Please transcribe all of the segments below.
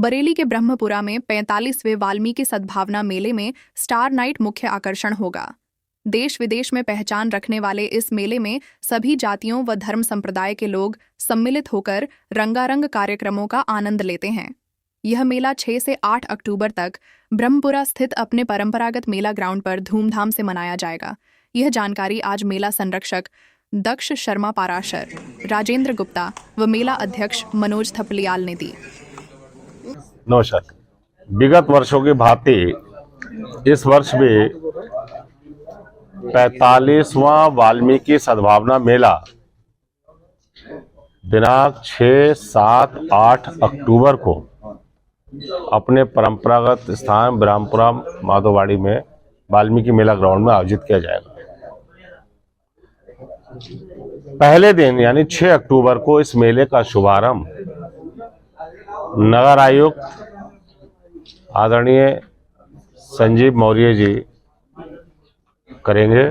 बरेली के ब्रह्मपुरा में 45वें वाल्मीकि सद्भावना मेले में स्टार नाइट मुख्य आकर्षण होगा। देश विदेश में पहचान रखने वाले इस मेले में सभी जातियों व धर्म संप्रदाय के लोग सम्मिलित होकर रंगारंग कार्यक्रमों का आनंद लेते हैं। यह मेला 6 से 8 अक्टूबर तक ब्रह्मपुरा स्थित अपने परंपरागत मेला ग्राउंड पर धूमधाम से मनाया जाएगा। यह जानकारी आज मेला संरक्षक दक्ष शर्मा पाराशर, राजेंद्र गुप्ता व मेला अध्यक्ष मनोज थपलियाल ने दी। नमस्कार। विगत वर्षों की भांति इस वर्ष भी 45वां वाल्मीकि सद्भावना मेला दिनांक 6, 7, 8 अक्टूबर को अपने परंपरागत स्थान ब्रह्मपुरा माधोवाड़ी में वाल्मीकि मेला ग्राउंड में आयोजित किया जाएगा। पहले दिन यानी 6 अक्टूबर को इस मेले का शुभारंभ नगर आयुक्त आदरणीय संजीव मौर्य जी करेंगे।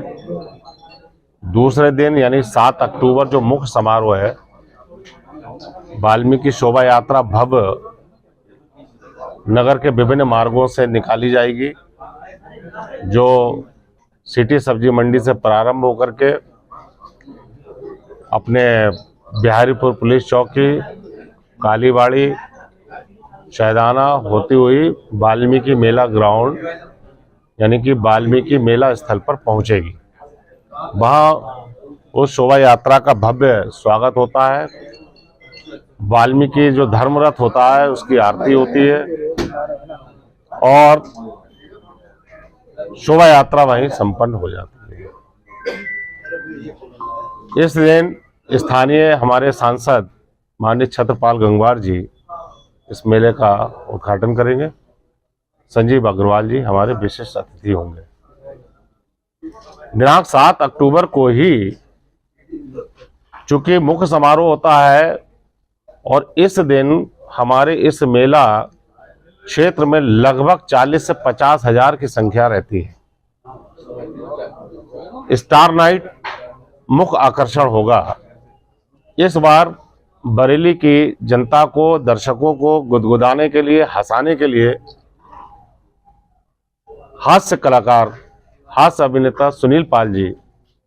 दूसरे दिन यानी 7 अक्टूबर जो मुख्य समारोह है, वाल्मीकि शोभा यात्रा भव्य नगर के विभिन्न मार्गों से निकाली जाएगी, जो सिटी सब्जी मंडी से प्रारंभ होकर के अपने बिहारीपुर पुलिस चौकी, कालीबाड़ी, शहदाना होती हुई वाल्मीकि मेला ग्राउंड यानी कि वाल्मीकि मेला स्थल पर पहुंचेगी। वहां उस शोभा यात्रा का भव्य स्वागत होता है। वाल्मीकि जो धर्मरथ होता है उसकी आरती होती है और शोभा यात्रा वहीं संपन्न हो जाती है। इस दिन स्थानीय हमारे सांसद माननीय छत्रपाल गंगवार जी इस मेले का उद्घाटन करेंगे। संजीव अग्रवाल जी हमारे विशेष अतिथि होंगे। दिनांक 7 अक्टूबर को ही चूंकि मुख्य समारोह होता है और इस दिन हमारे इस मेला क्षेत्र में लगभग 40 से 50 हजार की संख्या रहती है। स्टार नाइट मुख्य आकर्षण होगा। इस बार बरेली की जनता को, दर्शकों को गुदगुदाने के लिए, हंसाने के लिए हास्य कलाकार, हास्य अभिनेता सुनील पाल जी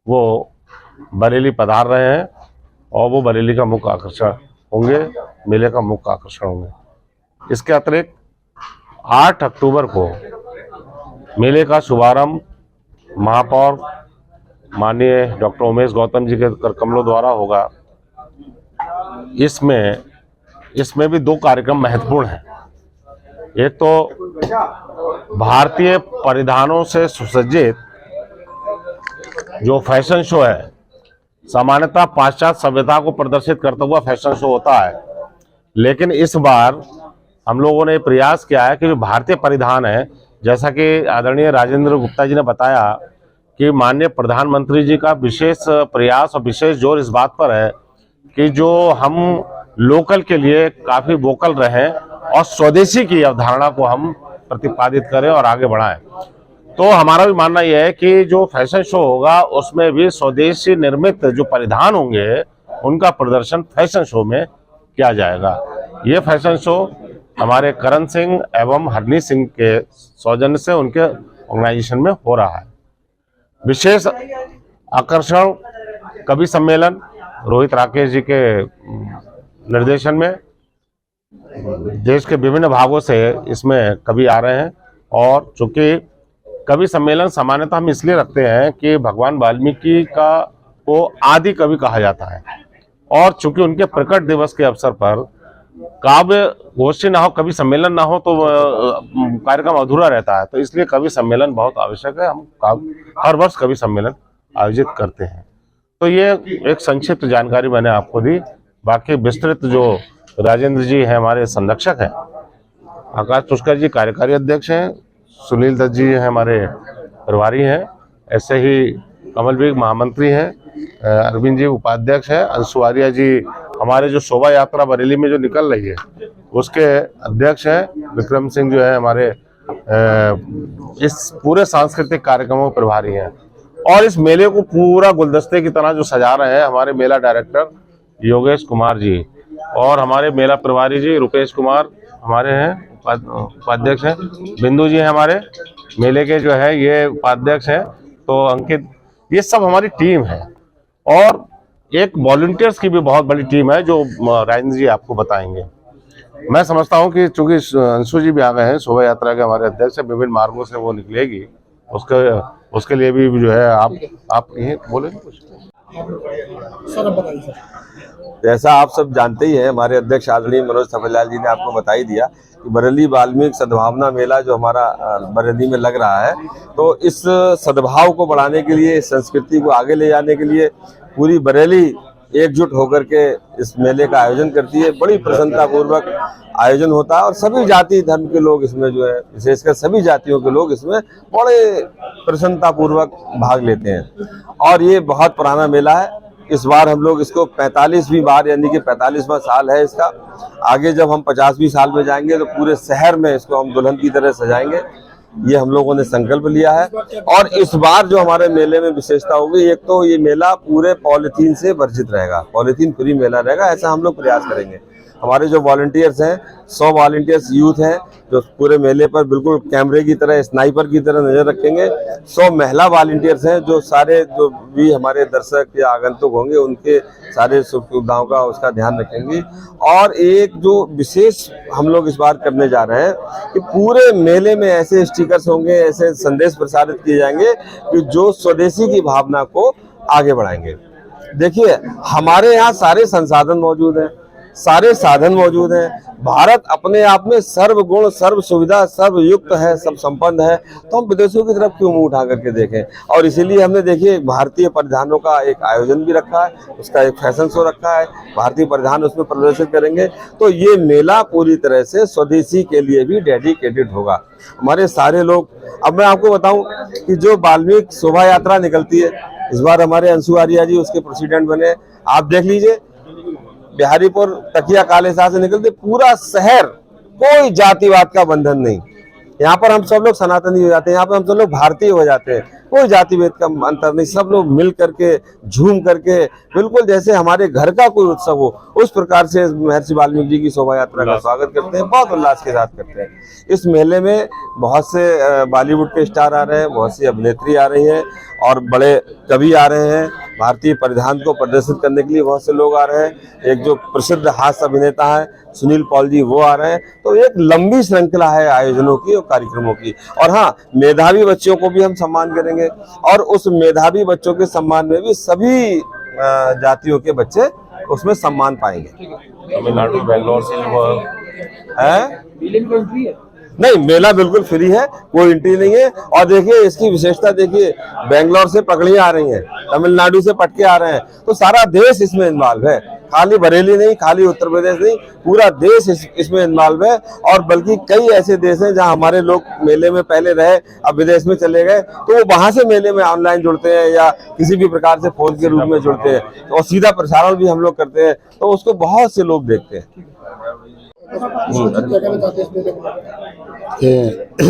वो बरेली पधार रहे हैं और वो बरेली का मुख्य आकर्षण होंगे, मेले का मुख्य आकर्षण होंगे। इसके अतिरिक्त 8 अक्टूबर को मेले का शुभारंभ महापौर माननीय डॉक्टर उमेश गौतम जी के कर कमलों द्वारा होगा। इसमें भी 2 कार्यक्रम महत्वपूर्ण हैं। एक तो भारतीय परिधानों से सुसज्जित जो फैशन शो है, सामान्यतः पाश्चात्य सभ्यता को प्रदर्शित करता हुआ फैशन शो होता है, लेकिन इस बार हम लोगों ने प्रयास किया है कि जो भारतीय परिधान है, जैसा कि आदरणीय राजेंद्र गुप्ता जी ने बताया कि माननीय प्रधानमंत्री जी का विशेष प्रयास और विशेष जोर इस बात पर है कि जो हम लोकल के लिए काफी वोकल रहें और स्वदेशी की अवधारणा को हम प्रतिपादित करें और आगे बढ़ाएं। तो हमारा भी मानना यह है कि जो फैशन शो होगा उसमें भी स्वदेशी निर्मित जो परिधान होंगे उनका प्रदर्शन फैशन शो में किया जाएगा। ये फैशन शो हमारे करण सिंह एवं हरनी सिंह के सौजन्य से उनके ऑर्गेनाइजेशन में हो रहा है। विशेष आकर्षण कवि सम्मेलन रोहित राकेश जी के निर्देशन में देश के विभिन्न भागों से इसमें कवि आ रहे हैं। और चूंकि कवि सम्मेलन सामान्यतः हम इसलिए रखते हैं कि भगवान वाल्मीकि को आदि कवि कहा जाता है और चूंकि उनके प्रकट दिवस के अवसर पर काव्य गोष्ठी ना हो, कवि सम्मेलन ना हो तो कार्यक्रम अधूरा रहता है। तो इसलिए कवि सम्मेलन बहुत आवश्यक है। हम हर वर्ष कवि सम्मेलन आयोजित करते हैं। तो ये एक संक्षिप्त जानकारी मैंने आपको दी। बाकी विस्तृत जो राजेंद्र जी हैं हमारे संरक्षक हैं, आकाश पुष्कर जी कार्यकारी अध्यक्ष हैं, सुनील दत्त जी हैं हमारे प्रभारी हैं, ऐसे ही कमल बेग महामंत्री हैं, अरविंद जी उपाध्यक्ष हैं, अंशु आर्या जी हमारे जो शोभा यात्रा बरेली में जो निकल रही है उसके अध्यक्ष हैं, विक्रम सिंह जो है हमारे इस पूरे सांस्कृतिक कार्यक्रमों के प्रभारी हैं। और इस मेले को पूरा गुलदस्ते की तरह जो सजा रहे हैं हमारे मेला डायरेक्टर योगेश कुमार जी और हमारे मेला प्रभारी जी रुपेश कुमार, हमारे हैं उपाध्यक्ष हैं, बिंदु जी हैं हमारे मेले के जो है ये उपाध्यक्ष हैं, तो अंकित, ये सब हमारी टीम है। और एक वॉलंटियर्स की भी बहुत बड़ी टीम है जो राजेंद्र जी आपको बताएंगे। मैं समझता हूं कि चूंकि अंशु जी भी आ गए हैं, शोभा यात्रा के हमारे अध्यक्ष, विभिन्न मार्गों से वो निकलेगी, उसके लिए भी जो है आप यही बोलेंगे कुछ। सर बताइए सर। जैसा आप सब जानते ही हैं, हमारे अध्यक्ष आदरणीय मनोज थपलियाल जी ने आपको बता ही दिया कि बरेली वाल्मीकि सद्भावना मेला जो हमारा बरेली में लग रहा है, तो इस सद्भाव को बढ़ाने के लिए, इस संस्कृति को आगे ले जाने के लिए पूरी बरेली एकजुट होकर के इस मेले का आयोजन करती है। बड़ी प्रसन्नता पूर्वक आयोजन होता है और सभी जाति धर्म के लोग इसमें जो है, विशेषकर सभी जातियों के लोग इसमें बड़े प्रसन्नता पूर्वक भाग लेते हैं। और ये बहुत पुराना मेला है। इस बार हम लोग इसको 45वीं बार, यानी कि 45वां साल है इसका। आगे जब हम 50वीं साल में जाएंगे तो पूरे शहर में इसको हम दुल्हन की तरह सजाएंगे, ये हम लोगों ने संकल्प लिया है। और इस बार जो हमारे मेले में विशेषता होगी, एक तो ये मेला पूरे पॉलीथीन से वर्जित रहेगा, पॉलीथीन फ्री मेला रहेगा, ऐसा हम लोग प्रयास करेंगे। हमारे जो वॉलंटियर्स हैं, 100 वॉलंटियर्स यूथ हैं जो पूरे मेले पर बिल्कुल कैमरे की तरह, स्नाइपर की तरह नजर रखेंगे। 100 महिला वॉलंटियर्स हैं जो सारे जो भी हमारे दर्शक या आगंतुक होंगे उनके सारे सुख सुविधाओं का उसका ध्यान रखेंगे। और एक जो विशेष हम लोग इस बार करने जा रहे हैं कि पूरे मेले में ऐसे स्टिकर्स होंगे, ऐसे संदेश प्रसारित किए जाएंगे कि जो स्वदेशी की भावना को आगे बढ़ाएंगे। देखिए, हमारे यहाँ सारे संसाधन मौजूद हैं, सारे साधन मौजूद हैं। भारत अपने आप में सर्व गुण, सर्व सुविधा, सर्व युक्त है, सब संपन्न है, तो हम विदेशों की तरफ क्यों मुंह उठा करके देखें। और इसीलिए हमने देखिए भारतीय परिधानों का एक आयोजन भी रखा है, उसका एक फैशन शो रखा है, भारतीय परिधान उसमें प्रदर्शित करेंगे। तो ये मेला पूरी तरह से स्वदेशी के लिए भी डेडिकेटेड होगा। हमारे सारे लोग, अब मैं आपको बताऊं कि जो वाल्मीकि शोभा यात्रा निकलती है, इस बार हमारे अंशु आर्या जी उसके प्रेसिडेंट बने। आप देख लीजिए, बिहारीपुर तकिया कालेसा से निकलते पूरा शहर, कोई जातिवाद का बंधन नहीं। यहाँ पर हम सब लोग सनातनी हो जाते हैं, यहाँ पर हम सब लोग भारतीय हो जाते हैं, कोई जाति भेद का अंतर नहीं। सब लोग मिल करके, झूम करके, बिल्कुल जैसे हमारे घर का कोई उत्सव हो, उस प्रकार से महर्षि वाल्मीकि जी की शोभा यात्रा का स्वागत करते हैं, बहुत उल्लास के साथ करते हैं। इस मेले में बहुत से बॉलीवुड के स्टार आ रहे हैं, बहुत सी अभिनेत्री आ रही हैं और बड़े कवि आ रहे हैं। भारतीय परिधान को प्रदर्शित करने के लिए बहुत से लोग आ रहे हैं। एक जो प्रसिद्ध हास्य अभिनेता है सुनील पॉल जी, वो आ रहे हैं। तो एक लंबी श्रृंखला है आयोजनों की और कार्यक्रमों की। और हाँ, मेधावी बच्चों को भी हम सम्मान करेंगे और उस मेधावी बच्चों के सम्मान में भी सभी जातियों के बच्चे उसमें सम्मान पाएंगे। तमिलनाडु, बेंगलोर से है नहीं, मेला बिल्कुल फ्री है, कोई एंट्री नहीं है। और देखिए इसकी विशेषता देखिए, बेंगलोर से पगड़ियां आ रही हैं, तमिलनाडु से पटके आ रहे हैं, तो सारा देश इसमें इन्वॉल्व है। खाली बरेली नहीं, खाली उत्तर प्रदेश नहीं, पूरा देश इसमें इन्वॉल्व है। और बल्कि कई ऐसे देश हैं जहां हमारे लोग मेले में पहले रहे, अब विदेश में चले गए, तो वो वहां से मेले में ऑनलाइन जुड़ते हैं या किसी भी प्रकार से फोन के रूप में जुड़ते हैं, और सीधा प्रसारण भी हम लोग करते हैं, तो उसको बहुत से लोग देखते हैं।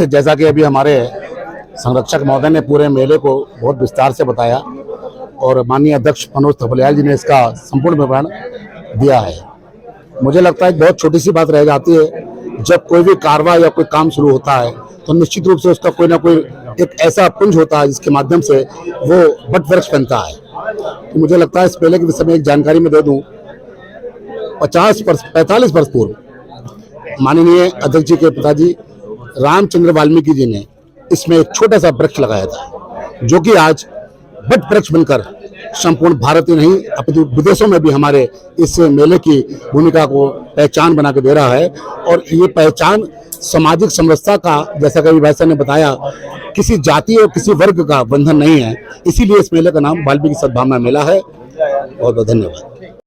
जैसा कि अभी हमारे संरक्षक महोदय ने पूरे मेले को बहुत विस्तार से बताया और माननीय अध्यक्ष मनोज थपलियाल जी ने इसका संपूर्ण विवरण दिया है। मुझे लगता है बहुत छोटी सी बात रह जाती है, जब कोई भी कार्रवाई या कोई काम शुरू होता है तो निश्चित रूप से उसका कोई ना कोई एक ऐसा पुंज होता है जिसके माध्यम से वो बट वृक्ष बनता है। तो मुझे लगता है इस मेले के विषय में एक जानकारी में दे दूं, 45 वर्ष पूर्व माननीय अध्यक्ष जी के पिताजी रामचंद्र वाल्मीकि जी ने इसमें एक छोटा सा वृक्ष लगाया था, जो कि आज बट वृक्ष बनकर संपूर्ण भारत ही नहीं अपने विदेशों में भी हमारे इस मेले की भूमिका को पहचान बना के दे रहा है। और ये पहचान सामाजिक समरसता का, जैसा कवि भाई साहब ने बताया, किसी जाति और किसी वर्ग का बंधन नहीं है। इसीलिए इस मेले का नाम वाल्मीकि सद्भावना मेला है। बहुत बहुत धन्यवाद।